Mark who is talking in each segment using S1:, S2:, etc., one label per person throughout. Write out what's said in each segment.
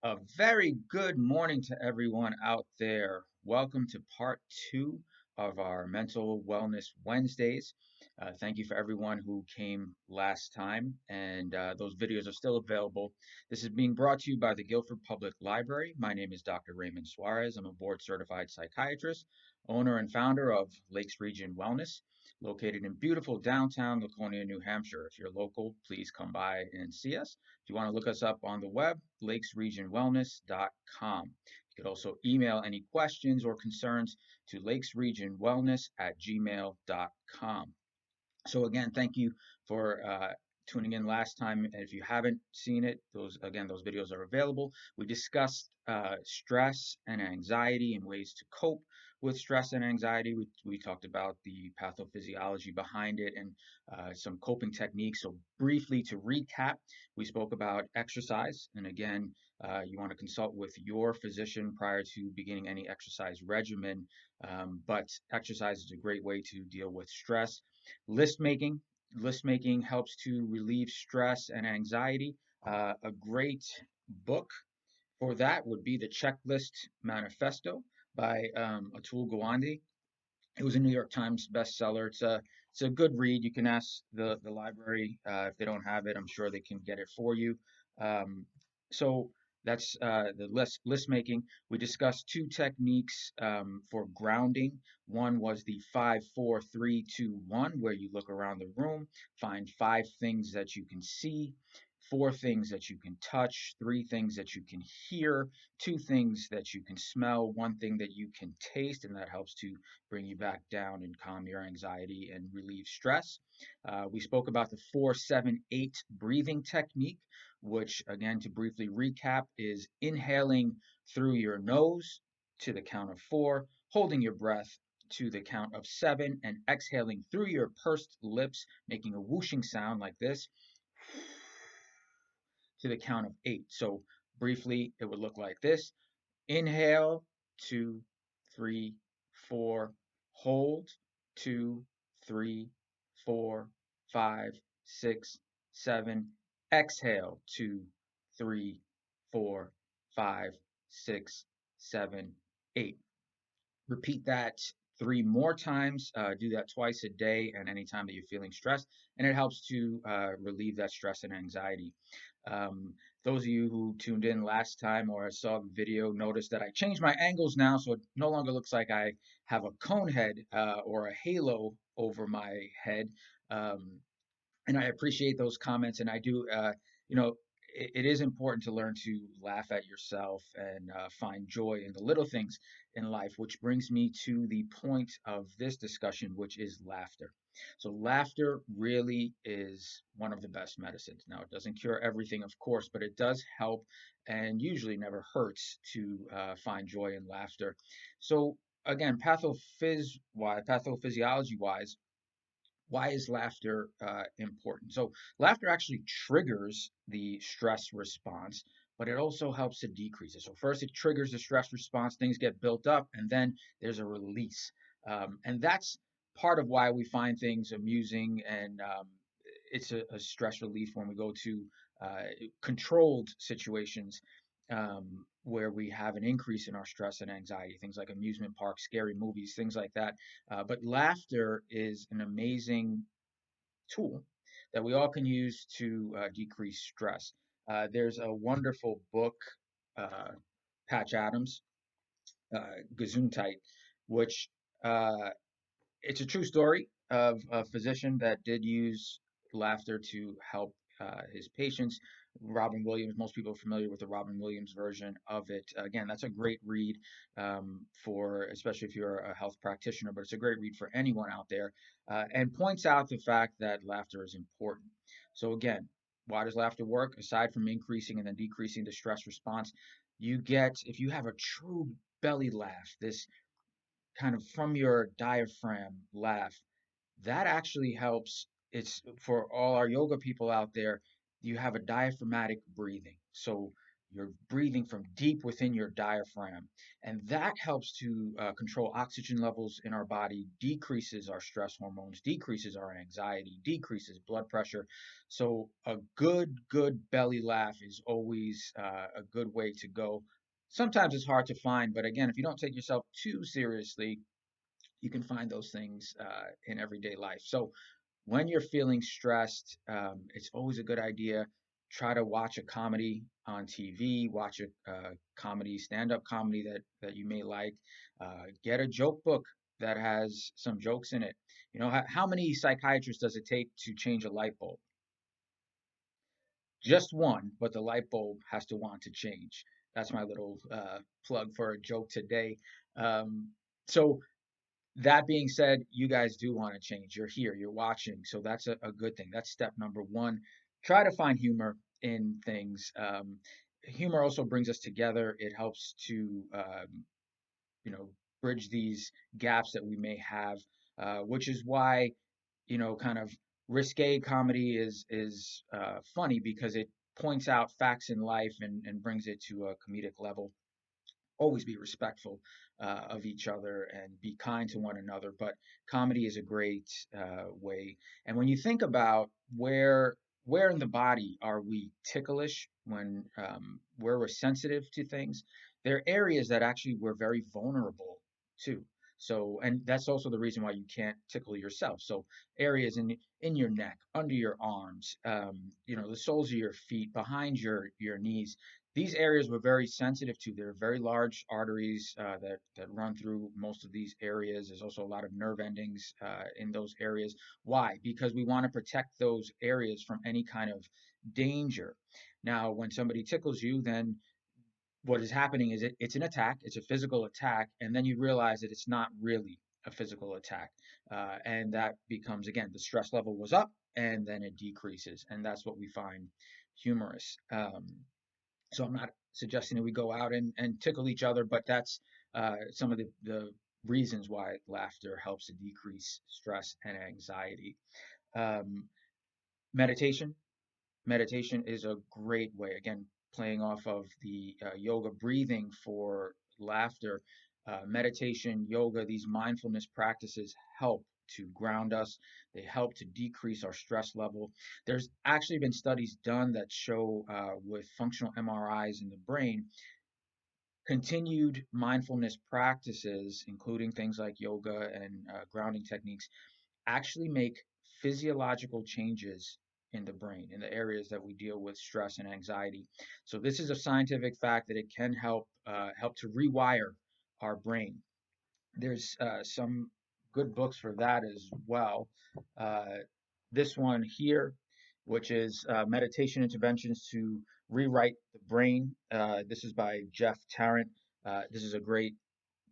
S1: A very good morning to everyone out there. Welcome to part two of our Mental Wellness Wednesdays. Thank you for everyone who came last time, and those videos are still available. This is being brought to you by the Guilford Public Library. My name is Dr. Raymond Suarez. I'm a board certified psychiatrist, owner and founder of Lakes Region Wellness, located in beautiful downtown Laconia, New Hampshire. If you're local, please come by and see us. If you want to look us up on the web, lakesregionwellness.com. You could also email any questions or concerns to lakesregionwellness@gmail.com. So again, thank you for tuning in last time. And if you haven't seen it, those videos are available. We discussed stress and anxiety and ways to cope with stress and anxiety. We talked about the pathophysiology behind it and some coping techniques. So briefly to recap, we spoke about exercise. And again, you want to consult with your physician prior to beginning any exercise regimen. But exercise is a great way to deal with stress. List making. List making helps to relieve stress and anxiety. A great book for that would be The Checklist Manifesto by Atul Gawande. It was a New York Times bestseller. It's a good read. You can ask the library if they don't have it. I'm sure they can get it for you. Um, so that's the list making. We discussed two techniques for grounding. One was the 5, 4, 3, 2, 1, where you look around the room, find five things that you can see, four things that you can touch, three things that you can hear, two things that you can smell, one thing that you can taste, and that helps to bring you back down and calm your anxiety and relieve stress. We spoke about the 4-7-8 breathing technique, which, again, to briefly recap, is inhaling through your nose to the count of four, holding your breath to the count of seven, and exhaling through your pursed lips, making a whooshing sound like this to the count of eight. So, briefly, it would look like this: inhale, two, three, four, hold, two, three, four, five, six, seven, exhale, two, three, four, five, six, seven, eight. Repeat that three more times. Do that twice a day and anytime that you're feeling stressed, and it helps to relieve that stress and anxiety. Um, those of you who tuned in last time or saw the video noticed that I changed my angles now, so it no longer looks like I have a cone head or a halo over my head. Um, and I appreciate those comments. And I do, you know, it is important to learn to laugh at yourself and find joy in the little things in life, which brings me to the point of this discussion, which is laughter. So, laughter really is one of the best medicines. Now, it doesn't cure everything, of course, but it does help and usually never hurts to find joy in laughter. So, again, pathophysiology wise, why is laughter important? So, laughter actually triggers the stress response, but it also helps to decrease it. So, first, it triggers the stress response, things get built up, and then there's a release. And that's part of why we find things amusing, and it's a stress relief when we go to uh, controlled situations where we have an increase in our stress and anxiety, things like amusement parks, scary movies, things like that. But laughter is an amazing tool that we all can use to decrease stress. There's a wonderful book, uh, Patch Adams, Gesundheit, which uh, it's a true story of a physician that did use laughter to help his patients. Robin Williams, most people are familiar with the Robin Williams version of it. Again, that's a great read for, especially if you're a health practitioner, but it's a great read for anyone out there and points out the fact that laughter is important. So, again, why does laughter work? Aside from increasing and then decreasing the stress response, you get, if you have a true belly laugh, this kind of from your diaphragm laugh, that actually helps. It's for all our yoga people out there, you have a diaphragmatic breathing. So You're breathing from deep within your diaphragm, and that helps to control oxygen levels in our body, decreases our stress hormones, decreases our anxiety, decreases blood pressure. So a good belly laugh is always a good way to go. Sometimes it's hard to find, but again, if you don't take yourself too seriously, you can find those things in everyday life. So when you're feeling stressed, it's always a good idea. Try to watch a comedy on TV, watch a comedy, stand-up comedy that you may like. Get a joke book that has some jokes in it. You know, how many psychiatrists does it take to change a light bulb? Just one, but the light bulb has to want to change. That's my little plug for a joke today. Um, so that being said, you guys do want to change. You're here, you're watching, so that's a good thing. That's step number one. Try to find humor in things. Humor also brings us together. It helps to, you know, bridge these gaps that we may have, which is why, you know, kind of risque comedy is funny because it points out facts in life and brings it to a comedic level. Always be respectful of each other and be kind to one another. But comedy is a great way. And when you think about where in the body are we ticklish when where we're sensitive to things, there are areas that actually we're very vulnerable to. So, and that's also the reason why you can't tickle yourself. So, areas in your neck, under your arms, you know, the soles of your feet, behind your knees, these areas we're very sensitive to. There are very large arteries that run through most of these areas. There's also a lot of nerve endings in those areas. Why? Because we want to protect those areas from any kind of danger. Now, when somebody tickles you, then what is happening is it's an attack, it's a physical attack, and then you realize that it's not really a physical attack. And that becomes, again, the stress level was up and then it decreases. And that's what we find humorous. So I'm not suggesting that we go out and tickle each other, but that's some of the reasons why laughter helps to decrease stress and anxiety. Um, meditation. Meditation is a great way, again, playing off of the yoga breathing for laughter. Meditation, yoga, these mindfulness practices help to ground us. They help to decrease our stress level. There's actually been studies done that show with functional MRIs in the brain, continued mindfulness practices, including things like yoga and grounding techniques, actually make physiological changes in the brain, in the areas that we deal with stress and anxiety. So this is a scientific fact that it can help to rewire our brain. There's some good books for that as well. Uh, this one here, which is Meditation Interventions to Rewrite the Brain. This is by Jeff Tarrant. This is a great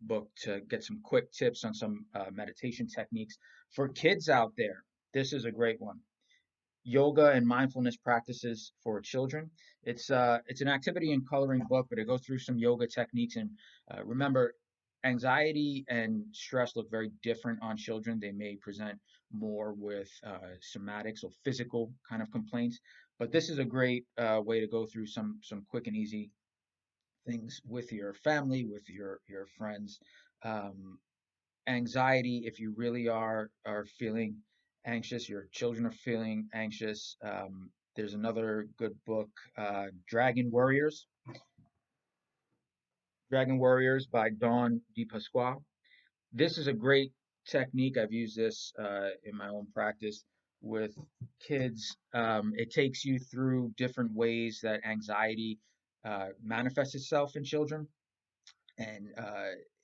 S1: book to get some quick tips on some meditation techniques. For kids out there, this is a great one. Yoga and mindfulness practices for children. It's an activity and coloring book, but it goes through some yoga techniques. And remember, anxiety and stress look very different on children. They may present more with somatic, so physical kind of complaints. But this is a great way to go through some quick and easy things with your family, with your friends. Um, Anxiety, if you really are feeling anxious, your children are feeling anxious. There's another good book, Dragon Warriors by Dawn DePasqua. This is a great technique. I've used this in my own practice with kids. It takes you through different ways that anxiety manifests itself in children, and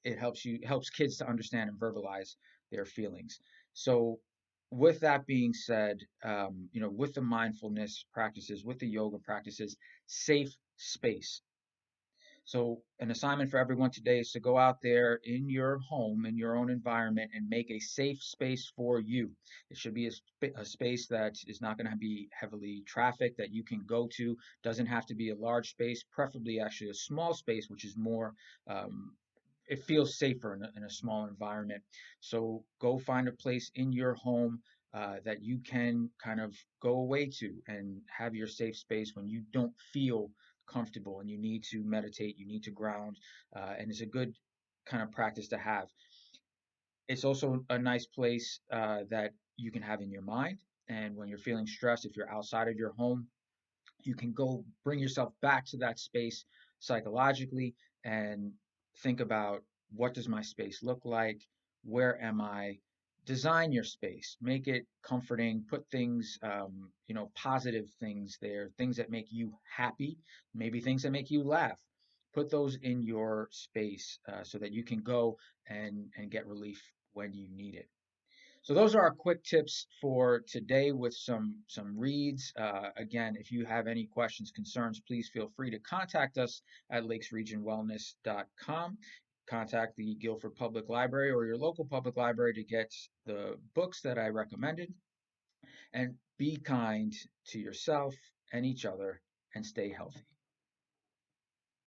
S1: it helps kids to understand and verbalize their feelings. So, with that being said, you know, with the mindfulness practices, with the yoga practices, safe space. So, an assignment for everyone today is to go out there in your home, in your own environment, and make a safe space for you. It should be a space that is not going to be heavily trafficked, that you can go to. Doesn't have to be a large space, preferably actually a small space, which is more, um, it feels safer in a small environment. So, go find a place in your home. That you can kind of go away to and have your safe space when you don't feel comfortable and you need to meditate, you need to ground, and it's a good kind of practice to have. It's also a nice place that you can have in your mind. And when you're feeling stressed, if you're outside of your home, you can go bring yourself back to that space psychologically and think about, what does my space look like? Where am I? Design your space, make it comforting, put things, positive things there, things that make you happy, maybe things that make you laugh. Put those in your space so that you can go and get relief when you need it. So those are our quick tips for today with some reads. Again, if you have any questions, concerns, please feel free to contact us at lakesregionwellness.com. Contact the Guilford Public Library or your local public library to get the books that I recommended. And be kind to yourself and each other and stay healthy.